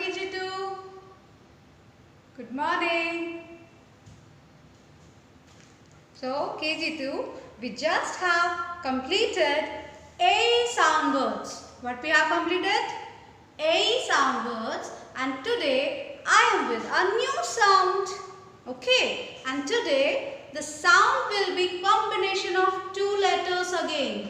KG2. Good morning. So KG2, we just have completed A sound words. What we have completed? A sound words, and today I am with a new sound. Okay, and today the sound will be combination of two letters again.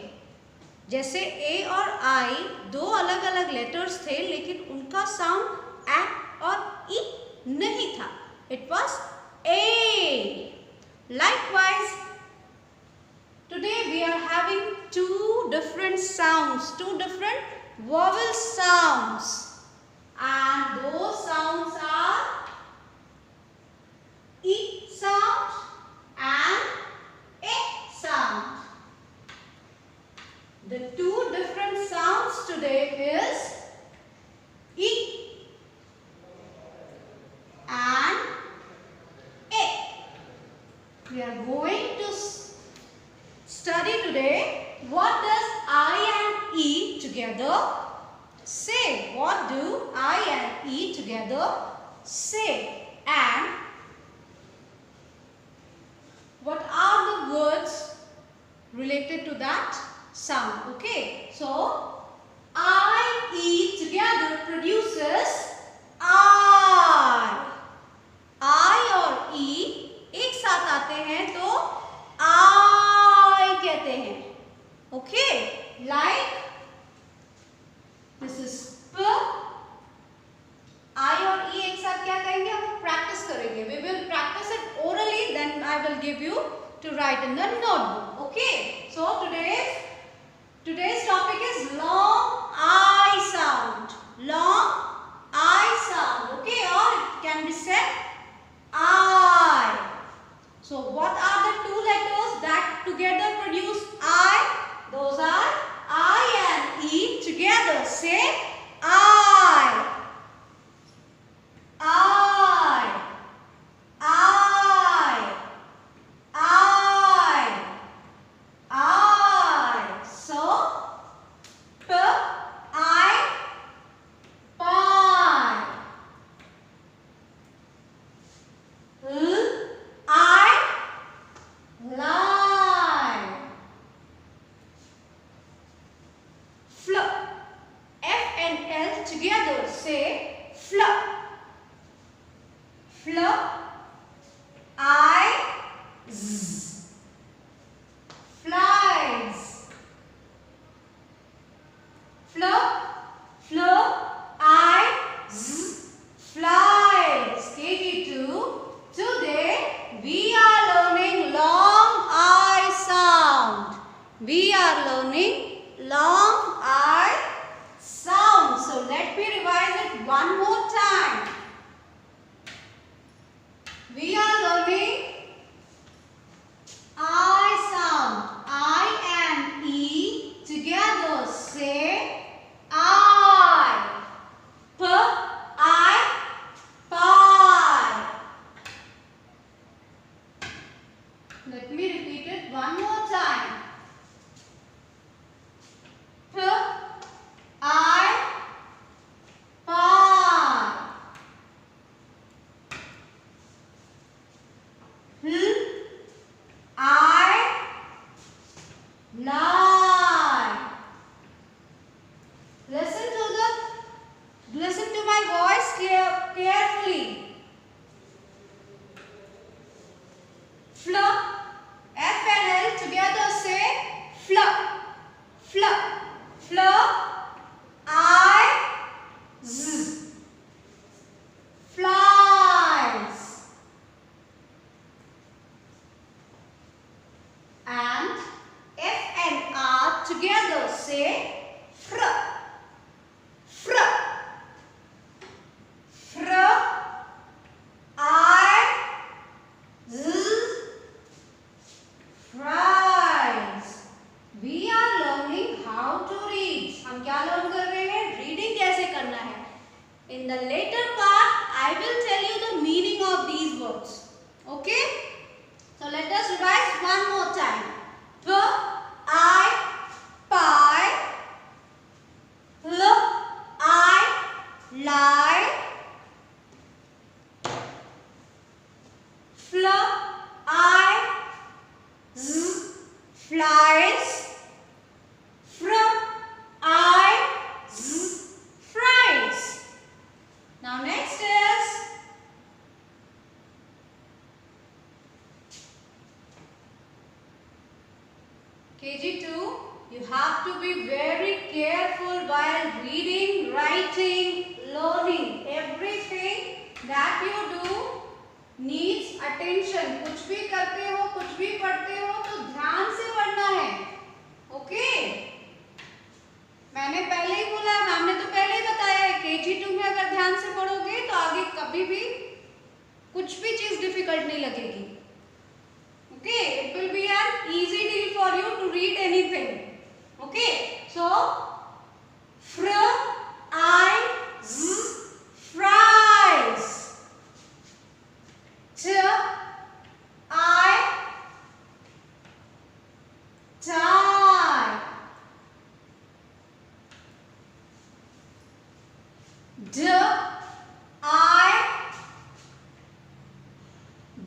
जैसे ए और आई दो अलग अलग letters थे, लेकिन उनका sound ए और ई नहीं था. It was a. Likewise, today we are having two different sounds, two different vowel sounds, and those sounds are E sound and A sound. The two different sounds today is E and A. We are going to study today what does I and E together say. What do I and E together say? And what are the words related to that sound? Okay, so I, E together produces I. I और E एक साथ आते हैं तो I कहते हैं. Okay, like this is P. I और E एक साथ क्या कहेंगे? हम प्रैक्टिस करेंगे. We will practice it orally, then I will give you to write in the notebook. Okay, so today's topic is long I sound. Long I sound. Okay, or it can be said I. So what are the two letters that together produce I? Those are I and E together. Say I. I. I. I. I. So P, I, pie. L, I, lie. Fl, F and L together. Say fl. Fl, I, z. Flies. Fl, I, z. Flies. KG2. Today we are learning long I sound. We are learning long I sound. So let me revise it one more time. We are learning I sound. I and E together. Say I. P, I, pie. Let me repeat it one more time. P, I, pie. L, I, lie. Listen to my voice carefully. Fl, F and L together. Say fl. Fl, fl, I, z. Flies. And F and R together. Say fr. Fr. Fr, I, z. Fries. We are learning how to read. हम क्या learn कर रहे हैं? Reading कैसे करना है? In the later part, I will tell you the meaning of these words. Okay? So let us revise one more time. P, I, pie. L, I, lie. KG2, you have to be very careful while reading, writing, learning. Everything that you do needs attention. कुछ भी करते हो, कुछ भी पढ़ते हो तो ध्यान से पढ़ना है. ओके? मैंने पहले ही बोला, मैम ने तो पहले ही बताया है, KG2 में अगर ध्यान से पढ़ोगे तो आगे कभी भी कुछ भी चीज डिफिकल्ट नहीं लगेगी. Okay, it will be an easy deal for you to read anything. Okay, so fries, fries. Tie.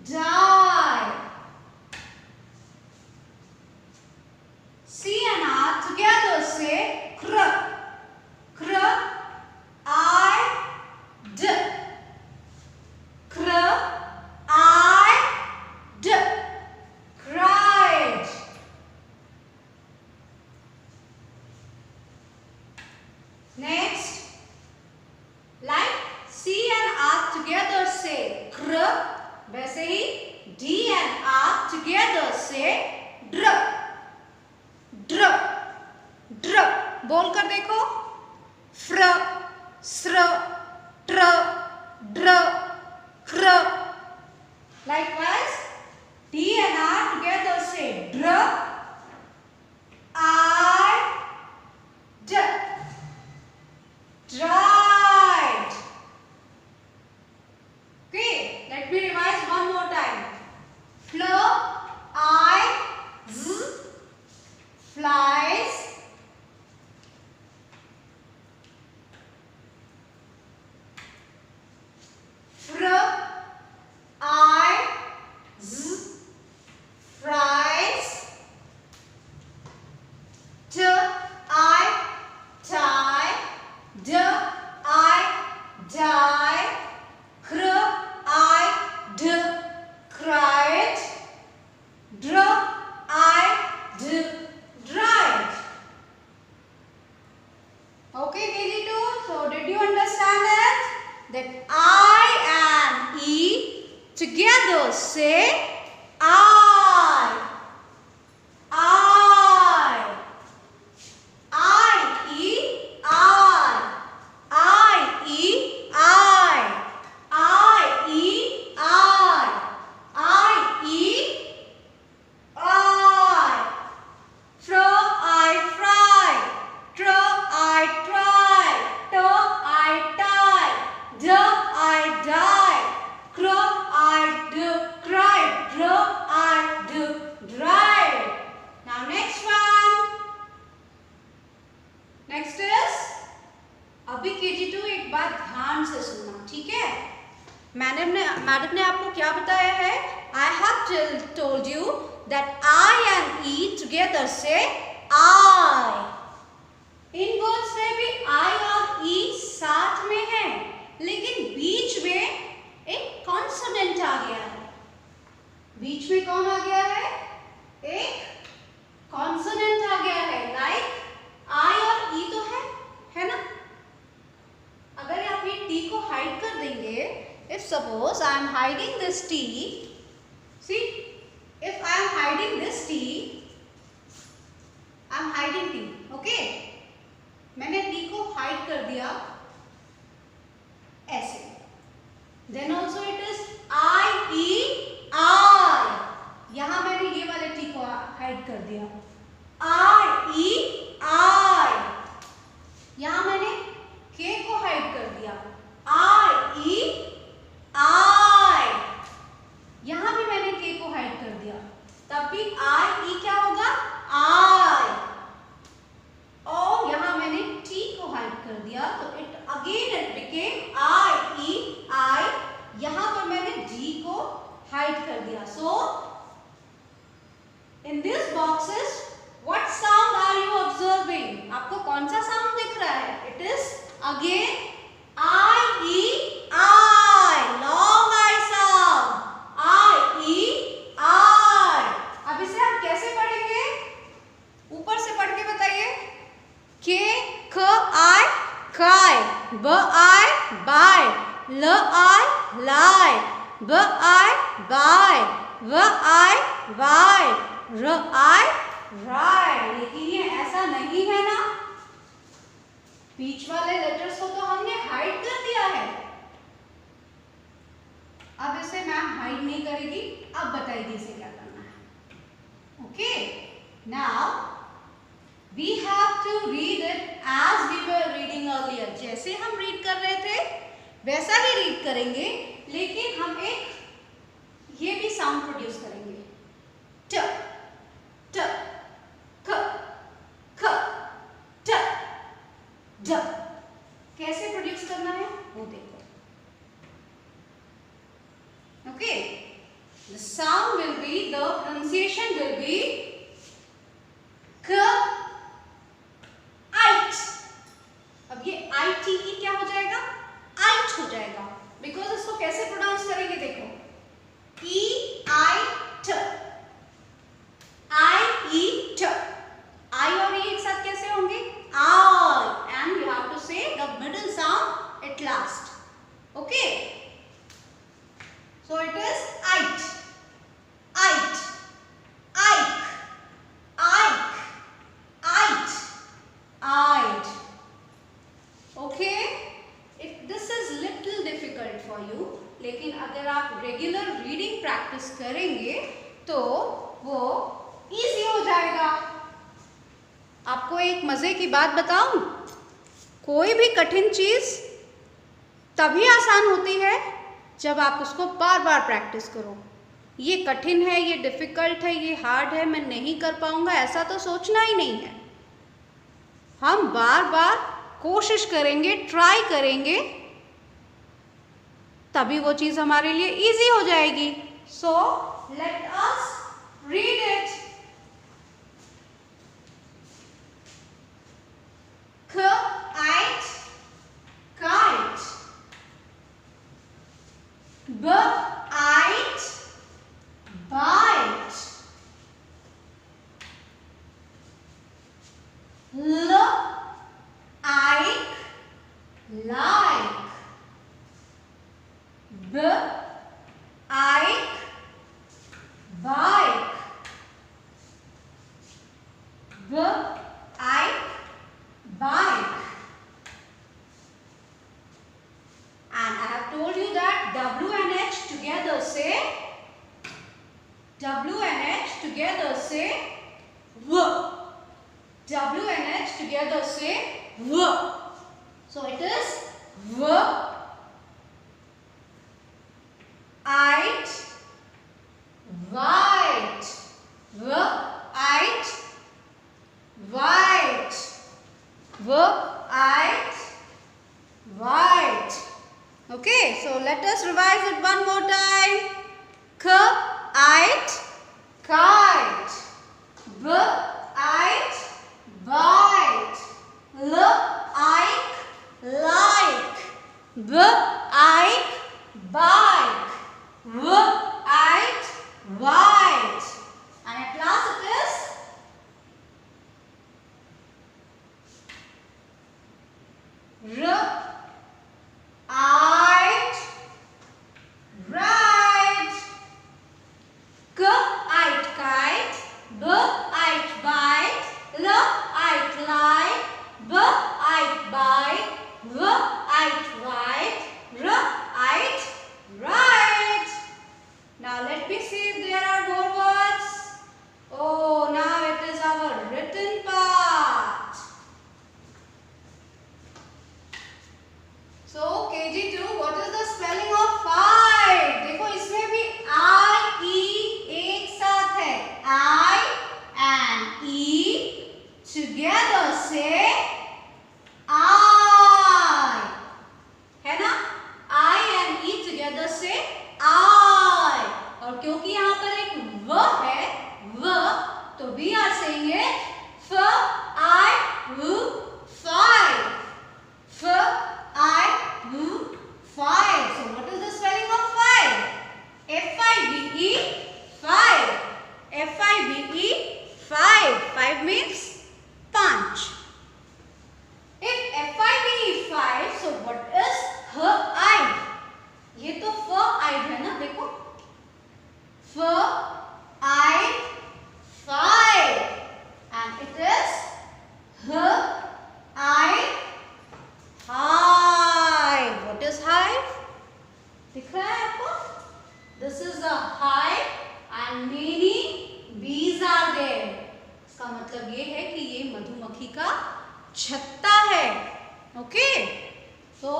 Die. C and R together say cr. Cr, I, d. Cr, I, d. Cried. Next, like C and R together say cr, वैसे ही D and R together say dr. ड्र, ड्र, बोल कर देखो. फ्र, स्र, ट्र, ड्र, क्र. Likewise, D and R together say dr, I, d. Dried. Okay, let me revise one more time. Fl, I, z. Flies. Fr, I, z. Fries. T, I, tie. D, I, die. Cr, I, d. Cried. Dr, I, d. Dried. Okay, KG2. So, did you understand it? That I and E together say I. I. I, E, I. I, E, I. I, E, I. I, E, I. Fr, I fry. Tr, I try. T, I tie. D, I die. Cr, I do. Cried. Dr, I do. Dried. Now next one. Next is, अभी KG2 एक बात ध्यान से सुनना, ठीक है? Madam ने आपको क्या बताया है? I have told you that I and E together say I. In words में भी I और E साथ में है, लेकिन बीच में एक कॉन्सोनेंट आ गया है. बीच में कौन आ गया है? एक कॉन्सोनेंट आ गया है. लाइक I और E तो है ना? अगर आप ये T को हाइड कर देंगे, if suppose I am hiding this T, see, if I am hiding this T, I am hiding T, okay? मैंने T को हाइड कर दिया ऐसे. Then also it is I, E, I. यहाँ मैंने ये वाले T को हाइड कर दिया. I, E, I. यहाँ मैंने K को हाइड कर दिया. I, E, I. यहाँ भी मैंने K को हाइड कर दिया. तब भी I, E क्या होगा? I. और यहाँ मैंने T को हाइड कर दिया, तो it became I, E, I. यहाँ पर मैंने G को हाइड कर दिया. So in these boxes, what sound are you observing? आपको कौन सा साउंड दिख रहा है? It is again I, E, I. Long I sound. I, E, I. अब इसे हम कैसे पढ़ेंगे? Kai. B-I, buy. L-I, lie. B-I, buy. V-I, buy. R-I, ride. लेकिन ये ऐसा नहीं है ना, बीच वाले लेटर्स को तो हमने हाइड कर दिया है। अब इसे मैम हाइड नहीं करेगी, अब बताइए इसे क्या करना है। Okay, now we have to read it as we were reading earlier. जैसे हम रीड कर रहे थे वैसा ही रीड करेंगे, लेकिन हम एक ये भी साउंड प्रोड्यूस करेंगे। ट ट ख ख ट ड। कैसे प्रोड्यूस करना है वो देखो। Okay, the sound will be, the pronunciation will be k, it. अब ये it क्या हो जाएगा? it हो जाएगा, because इसको कैसे प्रोनाउंस करेंगे देखो, e I t, I e t, I और e एक साथ कैसे होंगे? I, and you have to say the middle sound at last. Okay. So it is it, it, ike, ike, it, ide. Okay? If this is little difficult for you, लेकिन अगर आप regular reading practice करेंगे तो वो easy हो जाएगा। आपको एक मजे की बात बताऊं, कोई भी कठिन चीज तभी आसान होती है जब आप उसको बार बार प्रैक्टिस करो। ये कठिन है, ये डिफ़िकल्ट है, ये हार्ड है, मैं नहीं कर पाऊंगा, ऐसा तो सोचना ही नहीं है। हम बार बार कोशिश करेंगे, ट्राई करेंगे, तभी वो चीज़ हमारे लिए इजी हो जाएगी। So let us read it. kite, kite. B-ite, bite. L-ike, like. B-ike, bike. B-ike, bike. And I have told you that W and H together say, W and H together say W. W and H together say W. So it is W, it, white, W, it, white, W, it, white. Okay, so let us revise it one more time. Kite, kite. B-ite, bite. L-ike, like. B-ike, bike. W-ite, white. And at last it is R-ite, right. K-ite, kite. B-ite, bite. L-ite, like. B-ite, bite. W-ite, white. R-ite, right. Now let me see if there are more words. Oh, now it is our written part. So KG2, what is the spelling of five? देखो इसमें भी I, E एक साथ है। I and E together say I, है ना? I and E together say I. और क्योंकि यहाँ पर एक व है, व, तो we are saying it F-I-V, five. F-I-V, this hive? दिख रहा है आपको? This is a hive and many bees are there. इसका मतलब ये है कि ये मधुमक्खी का छत्ता है. Okay? So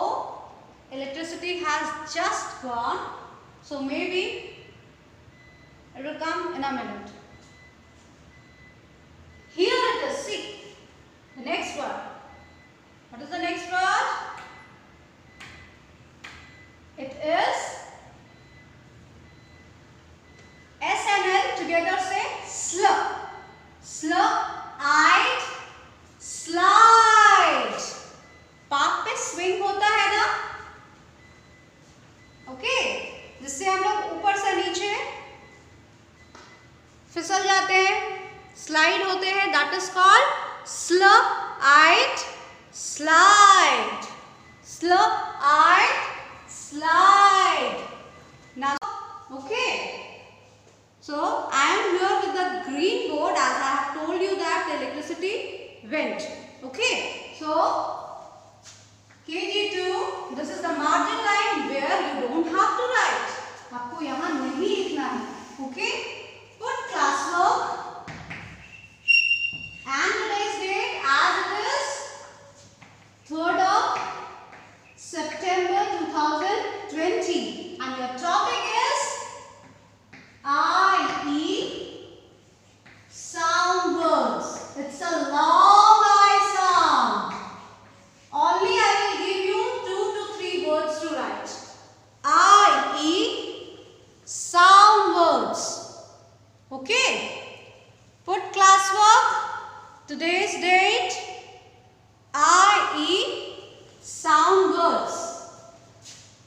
electricity has just gone. So maybe it will come in a minute. Here it is. See the next word. What is the next word? It is S and L together say slip. Slip-eyed, slide. Park पे swing होता है ना, okay, जिससे हम लोग ऊपर से नीचे फिसल जाते हैं, स्लाइड होते हैं. That is called slip-eyed slide. Slip-eyed slide. Now, okay. So I am here with the green board as I have told you that the electricity went. Okay. So KG2, this is the margin line where you don't have to write. आपको यहाँ नहीं लिखना है. Okay. Put classwork and today's date as it is 3rd of September 2020 and your topic is IE sound words. It's a long I sound. Only I will give you 2 to 3 words to write. IE sound words. Okay. Put classwork. Today's date. IE sound words.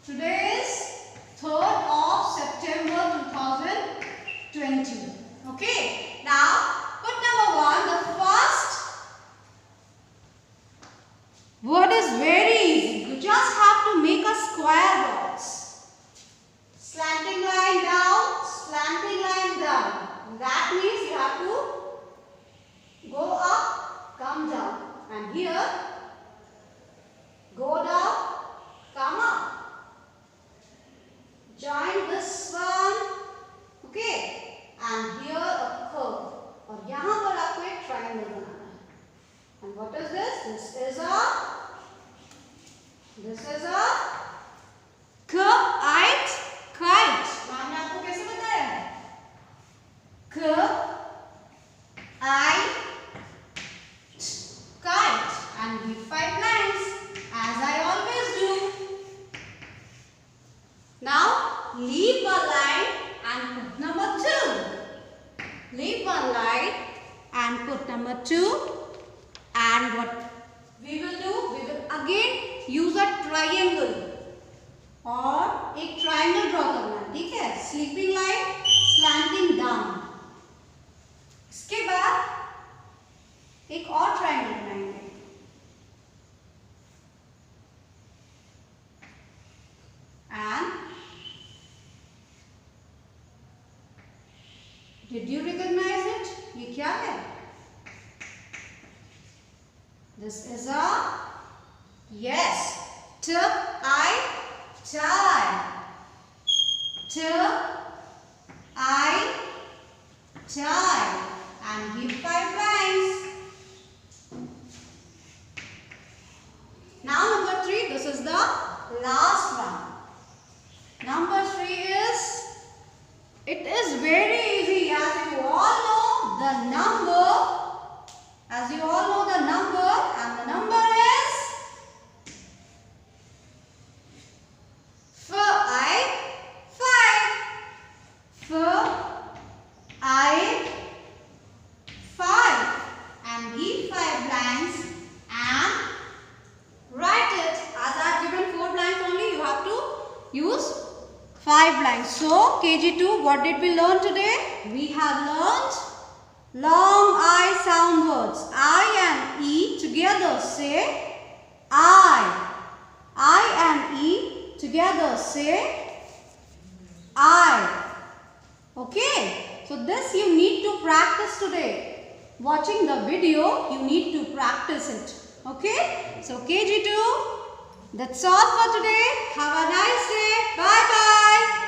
Today is 3rd of September 2020. Okay. Now put number 1. The first word is very easy. You just have to make a square box. Slanting line down, slanting line down. That means you have to go up, come down, and here go down, come up. Join this one, okay, and here a curve. और यहाँ पर आपको एक triangle बनाना है. And what is this? This is a kite. Kite. मैंने आपको कैसे बताया है? Kite. And give 5 lines as I always do. Now leave one line and put number 2. Leave one line and put number 2. And what we will do? We will again use a triangle और एक triangle draw करना है. ठीक है? Sleeping line, slanting down. इसके बाद एक और triangle बनाएंगे. And did you recognize it? ये क्या है? This is a yes. Tie. Tie. And give 5 lines. Now number 3. This is the last one. Number 3 is, it is very easy as you all know the number. As you all know the number, and the number is 5. 5. And give 5 blanks and write it. As I have given 4 blanks only, you have to use 5 blanks. So KG2, what did we learn today? We have learned long I sound words. I and E together say I. I and E together say I. Okay. So this you need to practice today. Watching the video, you need to practice it. Okay. So KG2, That's all for today. Have a nice day. Bye bye.